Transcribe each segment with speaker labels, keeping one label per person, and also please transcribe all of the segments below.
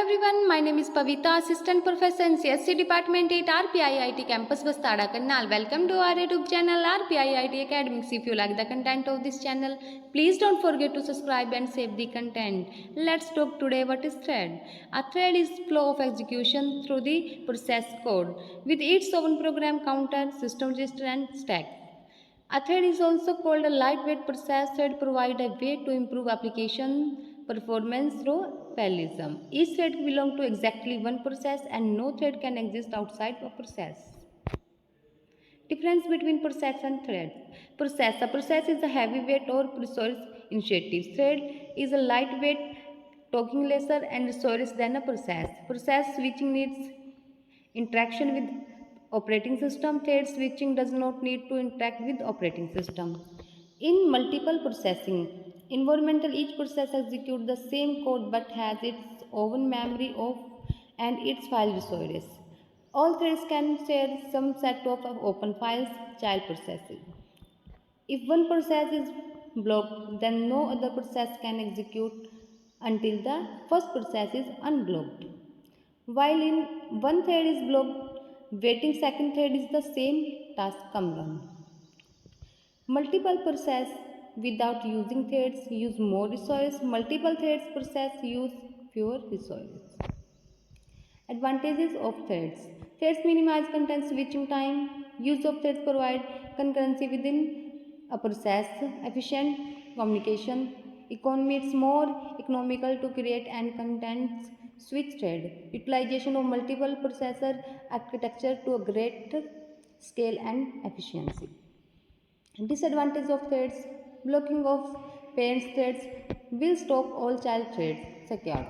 Speaker 1: everyone, my name is Pavita, Assistant Professor in CSC Department at RPIIT Campus Bastada, Karnal. Welcome to our YouTube channel RPIIT Academics. If you like the content of this channel, please don't forget to subscribe and save the content. Let's talk today what is thread. A thread is flow of execution through the process code with its own program counter, system register and stack. A thread is also called a lightweight process. Thread provide a way to improve application performance through parallelism. Each thread belongs to exactly one process and no thread can exist outside a process. Difference between process and thread. Process. A process is a heavyweight or resource initiative. Thread is a lightweight, talking lesser and resource than a process. Process switching needs interaction with operating system. Thread switching does not need to interact with operating system. In multiple processing environmental, each process executes the same code but has its own memory of and its file resources. All threads can share some set of open files, child processes. If one process is blocked, then no other process can execute until the first process is unblocked. While in one thread is blocked, waiting second thread is the same task come run. Multiple process without using threads use more resources. Multiple threads process use fewer resources. Advantages of threads. Threads minimize content switching time. Use of threads provide concurrency within a process. Efficient communication. Economy. It's more economical to create and content switch thread. Utilization of multiple processor architecture to a great scale and efficiency. Disadvantage of threads. Blocking of parent threads will stop all child threads. Security.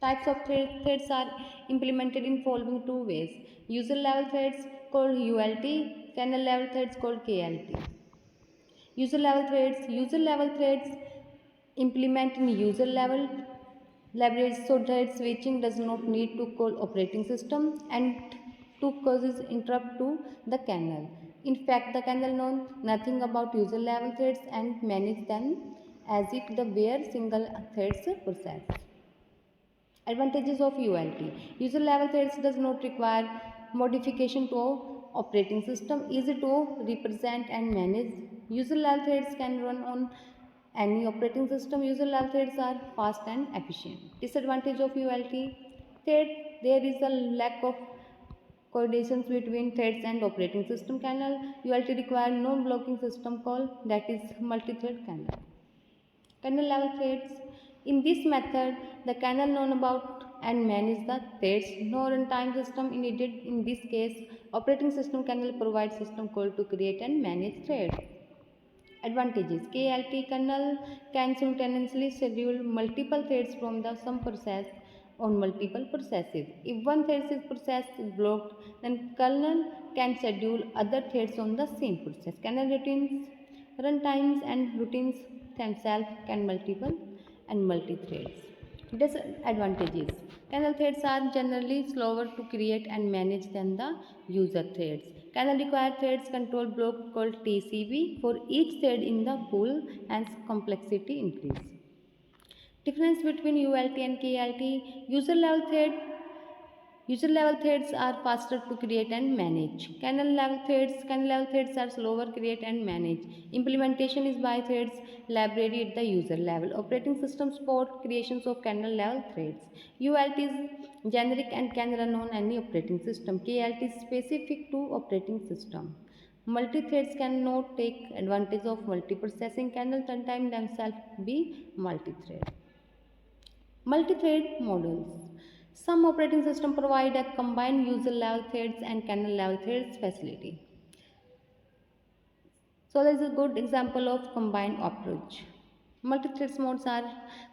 Speaker 1: Types of threads are implemented in following two ways. User level threads called ULT, kernel level threads called KLT. User level threads. User level threads implement in user level libraries, so thread switching does not need to call operating system and to causes interrupt to the kernel. In fact, the kernel knows nothing about user level threads and manage them as if they were single threads process. Advantages of ULT. User level threads does not require modification to operating system, easy to represent and manage. User level threads can run on any operating system. User level threads are fast and efficient. Disadvantage of ULT. Thread, there is a lack of coordination between threads and operating system kernel. ULT require non-blocking system call, that is multi-thread kernel. Kernel level threads. In this method, the kernel knows about and manage the threads. No runtime system needed. In this case, operating system kernel provides system call to create and manage threads. Advantages. KLT kernel can simultaneously schedule multiple threads from the some process on multiple processes. If one process is blocked, then kernel can schedule other threads on the same process. Kernel routines, runtimes and routines themselves can multiple and multi-threads. Disadvantages. Kernel threads are generally slower to create and manage than the user threads. Kernel require threads control block called TCB for each thread in the pool, and complexity increase. Difference between ULT and KLT. User level threads are faster to create and manage. Kernel level threads are slower to create and manage. Implementation is by threads library at the user level. Operating system support creations of kernel level threads. ULT is generic and can run on any operating system. KLT is specific to operating system. Multi-threads cannot take advantage of multiprocessing. Kernel runtime themselves be multi-thread. Multi-thread models. Some operating systems provide a combined user level threads and kernel level threads facility. So there is a good example of combined approach. Multi-thread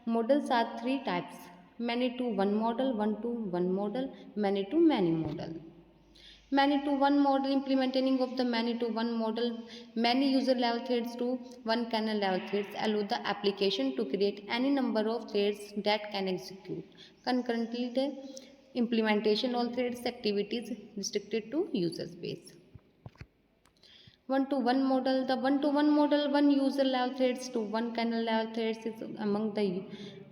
Speaker 1: models are three types: many to one model, one to one model, many to many model. Many to one model, implementing of the many to one model, many user level threads to one kernel level threads allow the application to create any number of threads that can execute concurrently. The implementation all threads activities restricted to user space. One to one model. The one to one model, one user level threads to one kernel level threads is among the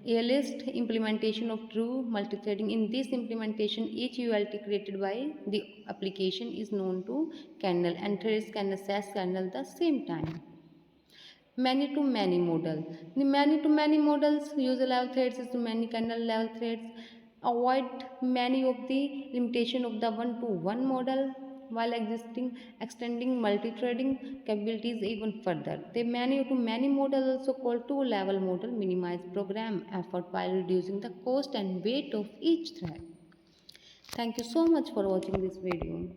Speaker 1: A list implementation of true multithreading. In this implementation, each ULT created by the application is known to kernel and threads can access kernel at the same time. Many-to-many model. The many-to-many models use level threads as many kernel level threads. Avoid many of the limitation of the one-to-one model while extending multi-threading capabilities even further. The many-to-many model, also called two-level model, minimize program effort while reducing the cost and weight of each thread. Thank you so much for watching this video.